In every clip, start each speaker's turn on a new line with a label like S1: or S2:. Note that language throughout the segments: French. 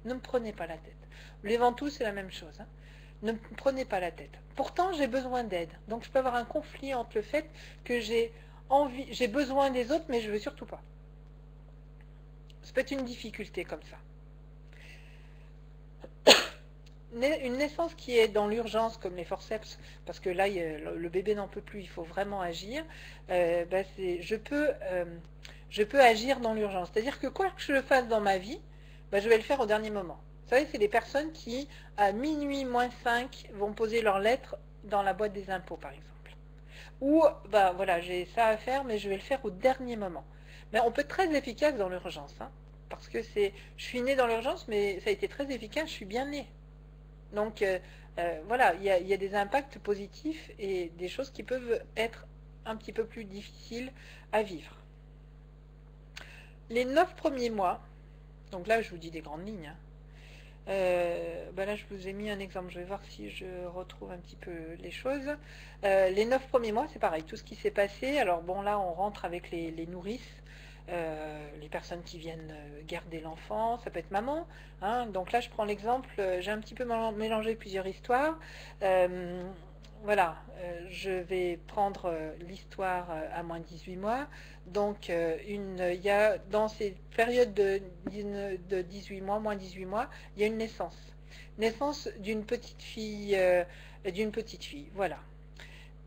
S1: Ne me prenez pas la tête. Les ventouses, c'est la même chose. Hein. Ne me prenez pas la tête. Pourtant, j'ai besoin d'aide. Donc, je peux avoir un conflit entre le fait que j'ai besoin des autres, mais je veux surtout pas. Ça peut être une difficulté comme ça. Une naissance qui est dans l'urgence, comme les forceps, parce que là, le bébé n'en peut plus, il faut vraiment agir, je peux agir dans l'urgence. C'est-à-dire que quoi que je fasse dans ma vie, je vais le faire au dernier moment. Vous savez, c'est les personnes qui, à minuit moins 5, vont poser leurs lettres dans la boîte des impôts, par exemple. Ou, voilà, j'ai ça à faire, mais je vais le faire au dernier moment. Mais on peut être très efficace dans l'urgence, hein, parce que je suis née dans l'urgence, mais ça a été très efficace, je suis bien née. Donc, voilà, il y a des impacts positifs et des choses qui peuvent être un petit peu plus difficiles à vivre. Les 9 premiers mois, donc là, je vous dis des grandes lignes, hein, là, je vous ai mis un exemple. Je vais voir si je retrouve un petit peu les choses. Les 9 premiers mois, c'est pareil. Tout ce qui s'est passé. Alors, bon, là, on rentre avec les nourrices. Les personnes qui viennent garder l'enfant, ça peut être maman. Hein. Donc là, je prends l'exemple. J'ai un petit peu mélangé plusieurs histoires. Voilà, je vais prendre l'histoire à moins 18 mois. Donc, il y a dans ces périodes de 18 mois, moins 18 mois, il y a une naissance. Naissance d'une petite fille, voilà.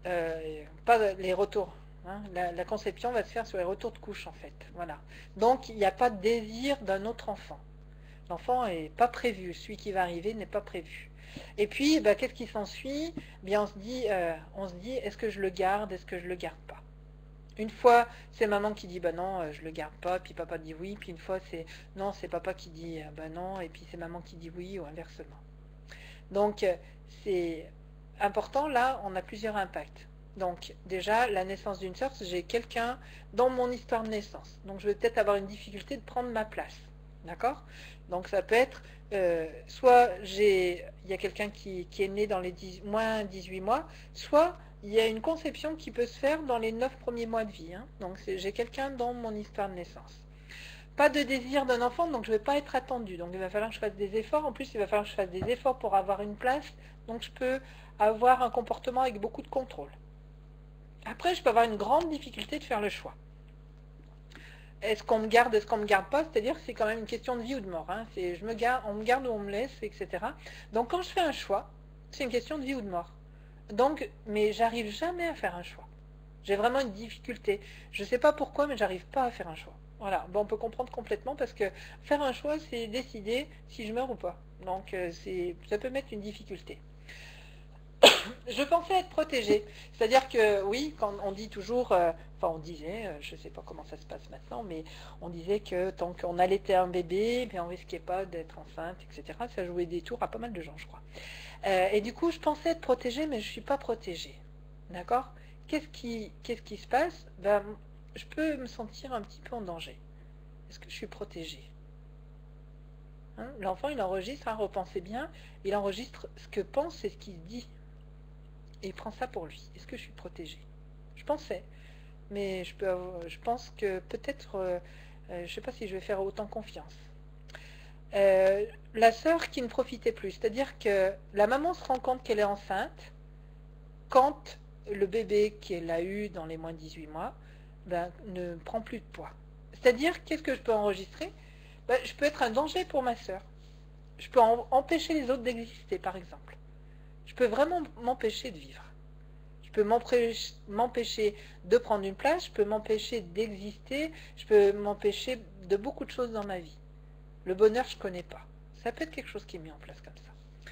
S1: Pas les retours. Hein. La conception va se faire sur les retours de couche, en fait. Voilà. Donc, il n'y a pas de désir d'un autre enfant. L'enfant n'est pas prévu. Celui qui va arriver n'est pas prévu. Et puis, qu'est-ce qui s'ensuit? Bien, on se dit, est-ce que je le garde, est-ce que je le garde pas? Une fois, c'est maman qui dit non, je le garde pas, puis papa dit oui, puis une fois c'est non, c'est papa qui dit non, et puis c'est maman qui dit oui, ou inversement. Donc, c'est important, là, on a plusieurs impacts. Donc, déjà, la naissance d'une sœur, j'ai quelqu'un dans mon histoire de naissance. Donc, je vais peut-être avoir une difficulté de prendre ma place. D'accord? Donc, ça peut être, soit il y a quelqu'un qui est né dans les moins 18 mois, soit il y a une conception qui peut se faire dans les 9 premiers mois de vie. Hein. Donc, j'ai quelqu'un dans mon histoire de naissance. Pas de désir d'un enfant, donc je ne vais pas être attendue. Donc, il va falloir que je fasse des efforts. En plus, il va falloir que je fasse des efforts pour avoir une place. Donc, je peux avoir un comportement avec beaucoup de contrôle. Après, je peux avoir une grande difficulté de faire le choix. Est-ce qu'on me garde, est-ce qu'on ne me garde pas? C'est-à-dire que c'est quand même une question de vie ou de mort. Hein. On me garde ou on me laisse, etc. Donc, quand je fais un choix, c'est une question de vie ou de mort. Donc, mais j'arrive jamais à faire un choix. J'ai vraiment une difficulté. Je ne sais pas pourquoi, mais j'arrive pas à faire un choix. Voilà, on peut comprendre complètement parce que faire un choix, c'est décider si je meurs ou pas. Donc, ça peut mettre une difficulté. Je pensais être protégée. C'est-à-dire que, oui, quand on dit toujours, on disait, je ne sais pas comment ça se passe maintenant, mais on disait que tant qu'on allaitait un bébé, on ne risquait pas d'être enceinte, etc. Ça jouait des tours à pas mal de gens, je crois. Et du coup, je pensais être protégée, mais je ne suis pas protégée. D'accord? Qu'est-ce qui se passe? Je peux me sentir un petit peu en danger. Est-ce que je suis protégée? Hein. L'enfant, il enregistre, hein, repensez bien, il enregistre ce que pense et ce qu'il dit. Et il prend ça pour lui. Est-ce que je suis protégée? Je pensais. Mais je pense que peut-être, je ne sais pas si je vais faire autant confiance. La sœur qui ne profitait plus. C'est-à-dire que la maman se rend compte qu'elle est enceinte quand le bébé qu'elle a eu dans les moins de 18 mois ne prend plus de poids. C'est-à-dire, qu'est-ce que je peux enregistrer? Je peux être un danger pour ma sœur. Je peux empêcher les autres d'exister, par exemple. Je peux vraiment m'empêcher de vivre. Je peux m'empêcher de prendre une place, je peux m'empêcher d'exister, je peux m'empêcher de beaucoup de choses dans ma vie. Le bonheur, je ne connais pas. Ça peut être quelque chose qui est mis en place comme ça.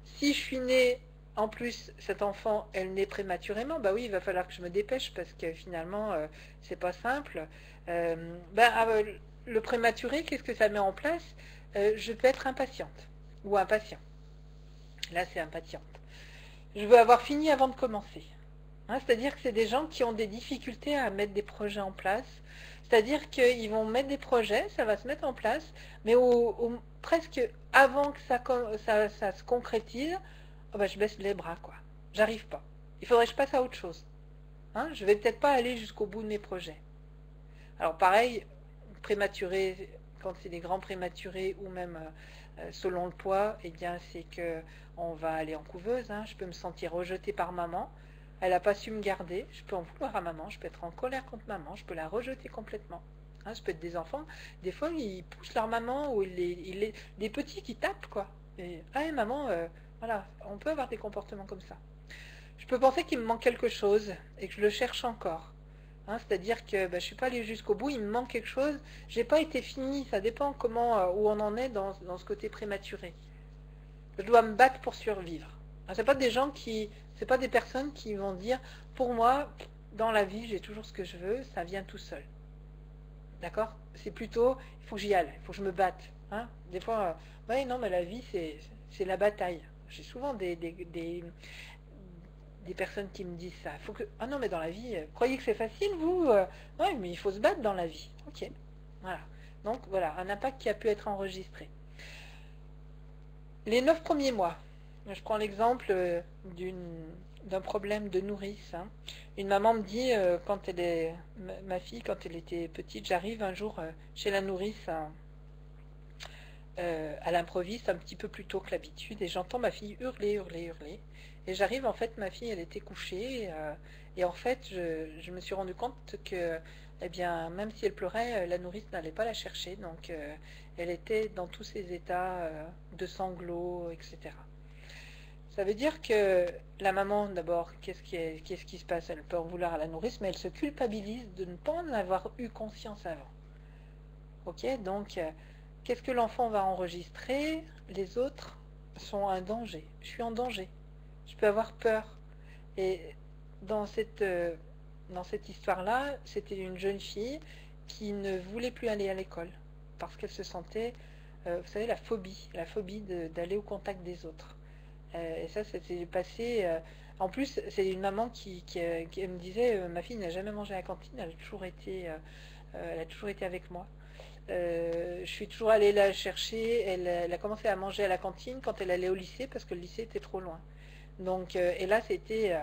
S1: Si je suis née, en plus, cet enfant, elle naît prématurément, oui, il va falloir que je me dépêche parce que finalement, c'est pas simple. Le prématuré, qu'est-ce que ça met en place? Je peux être impatiente ou impatient. Là, c'est impatiente. Je veux avoir fini avant de commencer. Hein, c'est-à-dire que c'est des gens qui ont des difficultés à mettre des projets en place. C'est-à-dire qu'ils vont mettre des projets, ça va se mettre en place, mais presque avant que ça se concrétise, je baisse les bras, quoi. J'arrive pas. Il faudrait que je passe à autre chose. Hein, je vais peut-être pas aller jusqu'au bout de mes projets. Alors pareil, prématuré, quand c'est des grands prématurés ou même selon le poids, eh bien c'est que on va aller en couveuse, hein. Je peux me sentir rejetée par maman, elle n'a pas su me garder, je peux en vouloir à maman, je peux être en colère contre maman, je peux la rejeter complètement. Hein, je peux être des enfants, des fois ils poussent leur maman ou des petits qui tapent quoi. Et, ah maman, voilà, on peut avoir des comportements comme ça. Je peux penser qu'il me manque quelque chose et que je le cherche encore. Hein, c'est-à-dire que je ne suis pas allée jusqu'au bout, il me manque quelque chose, j'ai pas été fini, ça dépend comment, où on en est dans ce côté prématuré. Je dois me battre pour survivre. Hein, c'est pas des gens c'est pas des personnes qui vont dire, pour moi, dans la vie, j'ai toujours ce que je veux, ça vient tout seul. D'accord? C'est plutôt, il faut que j'y aille, il faut que je me batte. Hein, des fois, ouais, non, mais la vie, c'est la bataille. J'ai souvent des personnes qui me disent ça. Faut que... Ah non, mais dans la vie, croyez que c'est facile, vous Oui, mais il faut se battre dans la vie. Ok, voilà. Donc voilà, un impact qui a pu être enregistré. Les 9 premiers mois. Je prends l'exemple d'un problème de nourrice. Hein. Une maman me dit, quand ma fille, quand elle était petite, j'arrive un jour chez la nourrice à l'improviste, un petit peu plus tôt que l'habitude, et j'entends ma fille hurler, hurler, hurler. Et j'arrive, en fait, ma fille, elle était couchée, et en fait, je me suis rendu compte que, eh bien, même si elle pleurait, la nourrice n'allait pas la chercher, donc elle était dans tous ses états de sanglots, etc. Ça veut dire que la maman, d'abord, qu'est-ce qui se passe? Elle peut en vouloir à la nourrice, mais elle se culpabilise de ne pas en avoir eu conscience avant. Ok, donc, qu'est-ce que l'enfant va enregistrer? Les autres sont un danger. Je suis en danger. Je peux avoir peur. Et dans cette histoire-là, c'était une jeune fille qui ne voulait plus aller à l'école parce qu'elle se sentait, vous savez, la phobie d'aller au contact des autres. Et ça s'est passé. En plus, c'est une maman qui me disait, ma fille n'a jamais mangé à la cantine, elle a toujours été avec moi. Je suis toujours allée la chercher. Elle a commencé à manger à la cantine quand elle allait au lycée parce que le lycée était trop loin. Donc, et là, c'était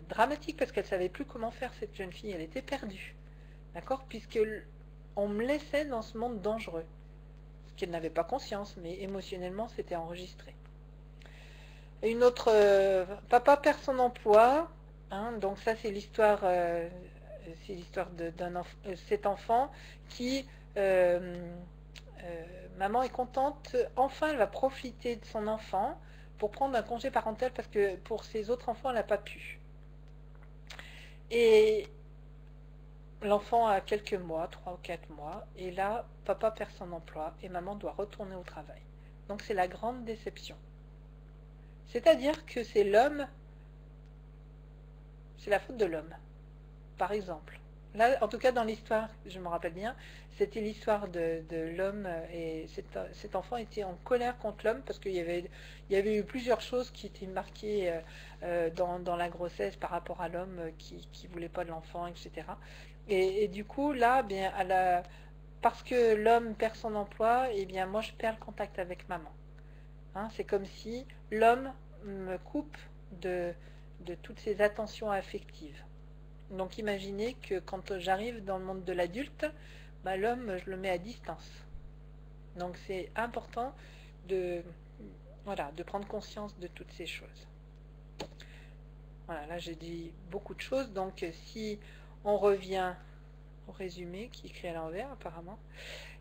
S1: dramatique parce qu'elle ne savait plus comment faire, cette jeune fille. Elle était perdue. D'accord? Puisque on me laissait dans ce monde dangereux. Ce qu'elle n'avait pas conscience, mais émotionnellement, c'était enregistré. Et une autre, papa perd son emploi. Hein, donc ça, c'est l'histoire cet enfant qui... maman est contente, enfin elle va profiter de son enfant pour prendre un congé parental parce que pour ses autres enfants elle n'a pas pu. Et l'enfant a quelques mois, 3 ou 4 mois, et là papa perd son emploi et maman doit retourner au travail. Donc c'est la grande déception. C'est-à-dire que c'est l'homme, c'est la faute de l'homme, par exemple. Là, en tout cas, dans l'histoire, je me rappelle bien, c'était l'histoire de l'homme et cet enfant était en colère contre l'homme parce qu'il y avait eu plusieurs choses qui étaient marquées dans la grossesse par rapport à l'homme qui ne voulait pas de l'enfant, etc. Et du coup, là, bien, parce que l'homme perd son emploi, eh bien, moi, je perds le contact avec maman. Hein, c'est comme si l'homme me coupe de toutes ses attentions affectives. Donc imaginez que quand j'arrive dans le monde de l'adulte, l'homme, je le mets à distance. Donc c'est important de prendre conscience de toutes ces choses. Voilà, là j'ai dit beaucoup de choses. Donc si on revient au résumé, qui est écrit à l'envers apparemment.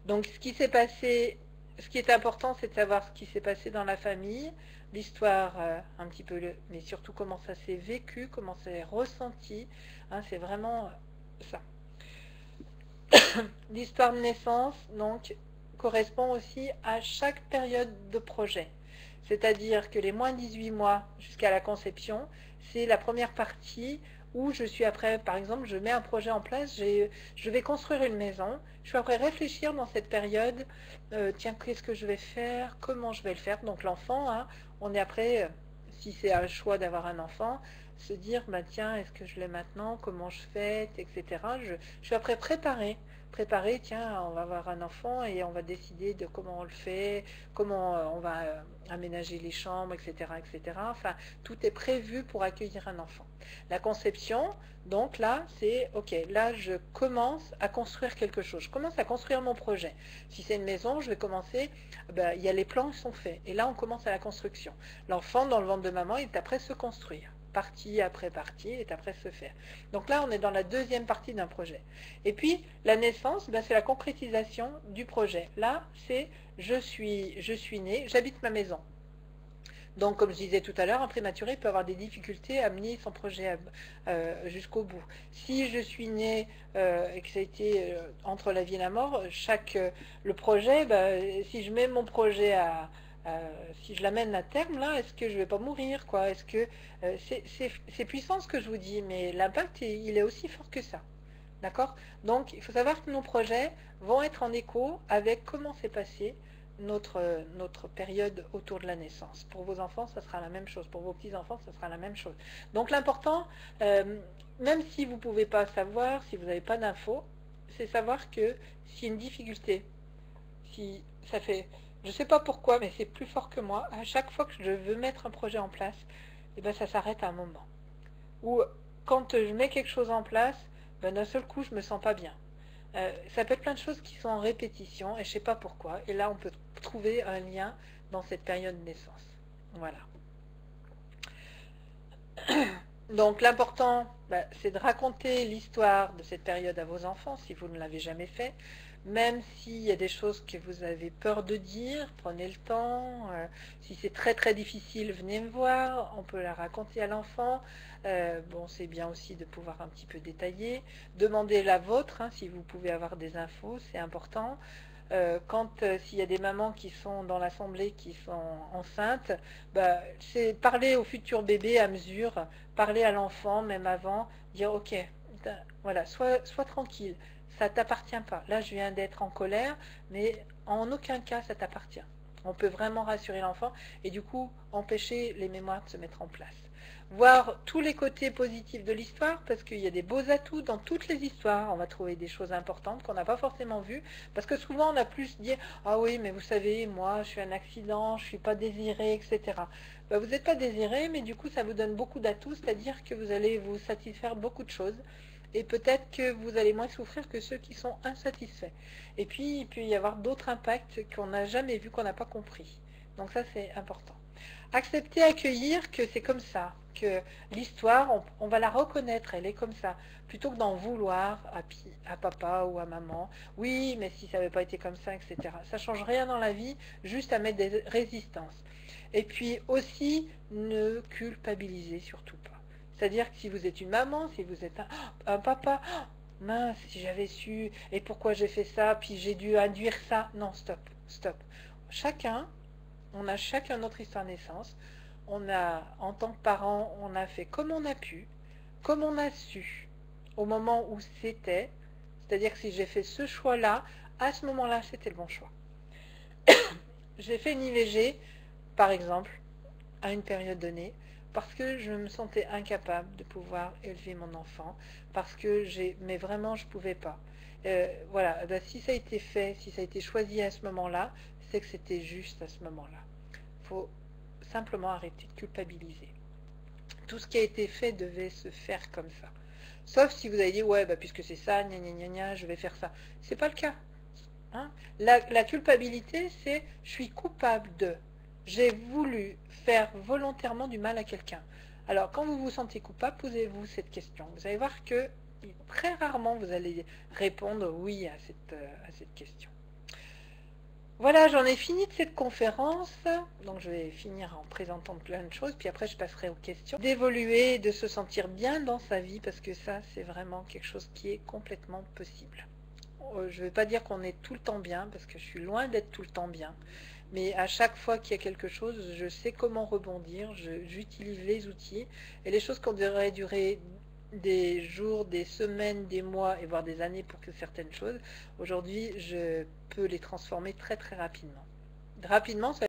S1: Donc ce qui s'est passé, ce qui est important, c'est de savoir ce qui s'est passé dans la famille, l'histoire un petit peu, mais surtout comment ça s'est vécu, comment ça s'est ressenti. Hein, c'est vraiment ça. L'histoire de naissance, donc, correspond aussi à chaque période de projet. C'est-à-dire que les moins 18 mois jusqu'à la conception, c'est la première partie où je suis après, par exemple, je mets un projet en place, je vais construire une maison, je suis après réfléchir dans cette période, tiens, qu'est-ce que je vais faire, comment je vais le faire. Donc l'enfant, hein, on est après, si c'est un choix d'avoir un enfant, se dire, tiens, est-ce que je l'ai maintenant, comment je fais, etc. Je suis après préparée préparer, tiens, on va avoir un enfant et on va décider de comment on le fait, comment on va aménager les chambres, etc., etc. Enfin, tout est prévu pour accueillir un enfant. La conception, donc là, c'est, ok, là je commence à construire quelque chose, je commence à construire mon projet. Si c'est une maison, je vais commencer, ben, il y a les plans qui sont faits, et là on commence à la construction. L'enfant dans le ventre de maman, il est après se construire. Partie après partie, est après se faire. Donc là, on est dans la deuxième partie d'un projet. Et puis, la naissance, ben, c'est la concrétisation du projet. Là, c'est je suis né, j'habite ma maison. Donc, comme je disais tout à l'heure, un prématuré peut avoir des difficultés à mener son projet jusqu'au bout. Si je suis né et que ça a été entre la vie et la mort, le projet, ben, si je mets mon projet si je l'amène à terme, là, est-ce que je ne vais pas mourir, quoi? Est-ce que c'est puissant ce que je vous dis, mais l'impact, il est aussi fort que ça. D'accord? Donc, il faut savoir que nos projets vont être en écho avec comment s'est passé notre période autour de la naissance. Pour vos enfants, ça sera la même chose. Pour vos petits-enfants, ça sera la même chose. Donc, l'important, même si vous ne pouvez pas savoir, si vous n'avez pas d'infos, c'est savoir que s'il y a une difficulté, si ça fait... Je ne sais pas pourquoi, mais c'est plus fort que moi. À chaque fois que je veux mettre un projet en place, eh ben, ça s'arrête à un moment. Ou quand je mets quelque chose en place, ben, d'un seul coup, je ne me sens pas bien. Ça peut être plein de choses qui sont en répétition, et je ne sais pas pourquoi. Et là, on peut trouver un lien dans cette période de naissance. Voilà. Donc, l'important, ben, c'est de raconter l'histoire de cette période à vos enfants, si vous ne l'avez jamais fait. Même s'il y a des choses que vous avez peur de dire, prenez le temps. Si c'est très très difficile, venez me voir, on peut la raconter à l'enfant. Bon, c'est bien aussi de pouvoir un petit peu détailler. Demandez la vôtre, hein, si vous pouvez avoir des infos, c'est important. S'il y a des mamans qui sont dans l'assemblée, qui sont enceintes, bah, c'est parler au futur bébé à mesure, parler à l'enfant même avant, dire ok, voilà, sois tranquille. Ça ne t'appartient pas. Là, je viens d'être en colère, mais en aucun cas, ça t'appartient. On peut vraiment rassurer l'enfant et du coup, empêcher les mémoires de se mettre en place. Voir tous les côtés positifs de l'histoire, parce qu'il y a des beaux atouts dans toutes les histoires. On va trouver des choses importantes qu'on n'a pas forcément vues, parce que souvent, on a plus dit « Ah oui, mais vous savez, moi, je suis un accident, je ne suis pas désiré, etc. » Ben, vous n'êtes pas désiré, mais du coup, ça vous donne beaucoup d'atouts, c'est-à-dire que vous allez vous satisfaire beaucoup de choses. Et peut-être que vous allez moins souffrir que ceux qui sont insatisfaits. Et puis, il peut y avoir d'autres impacts qu'on n'a jamais vus, qu'on n'a pas compris. Donc ça, c'est important. Accepter, accueillir que c'est comme ça, que l'histoire, on va la reconnaître, elle est comme ça, plutôt que d'en vouloir à papa ou à maman. Oui, mais si ça n'avait pas été comme ça, etc. Ça ne change rien dans la vie, juste à mettre des résistances. Et puis aussi, ne culpabilisez surtout pas. C'est-à-dire que si vous êtes une maman, si vous êtes un papa, mince, si j'avais su, et pourquoi j'ai fait ça, puis j'ai dû induire ça. Non, stop, stop. On a chacun notre histoire de naissance. On a, en tant que parent, on a fait comme on a pu, comme on a su, au moment où c'était. C'est-à-dire que si j'ai fait ce choix-là, à ce moment-là, c'était le bon choix. J'ai fait une IVG, par exemple, à une période donnée, parce que je me sentais incapable de pouvoir élever mon enfant, parce que mais vraiment je ne pouvais pas. Voilà, ben, si ça a été fait, si ça a été choisi à ce moment-là, c'est que c'était juste à ce moment-là. Il faut simplement arrêter de culpabiliser. Tout ce qui a été fait devait se faire comme ça. Sauf si vous avez dit, ouais, bah, puisque c'est ça, gna, gna, gna, gna, je vais faire ça. C'est pas le cas. Hein? La culpabilité, c'est je suis coupable de... J'ai voulu faire volontairement du mal à quelqu'un. Alors, quand vous vous sentez coupable, posez-vous cette question. Vous allez voir que très rarement vous allez répondre oui à cette question. Voilà, j'en ai fini de cette conférence. Donc, je vais finir en présentant plein de choses, puis après, je passerai aux questions. D'évoluer, de se sentir bien dans sa vie, parce que ça, c'est vraiment quelque chose qui est complètement possible. Je ne vais pas dire qu'on est tout le temps bien, parce que je suis loin d'être tout le temps bien. Mais à chaque fois qu'il y a quelque chose, je sais comment rebondir, j'utilise les outils. Et les choses qui devraient durer des jours, des semaines, des mois, et voire des années pour que certaines choses, aujourd'hui, je peux les transformer très très rapidement. Rapidement, ça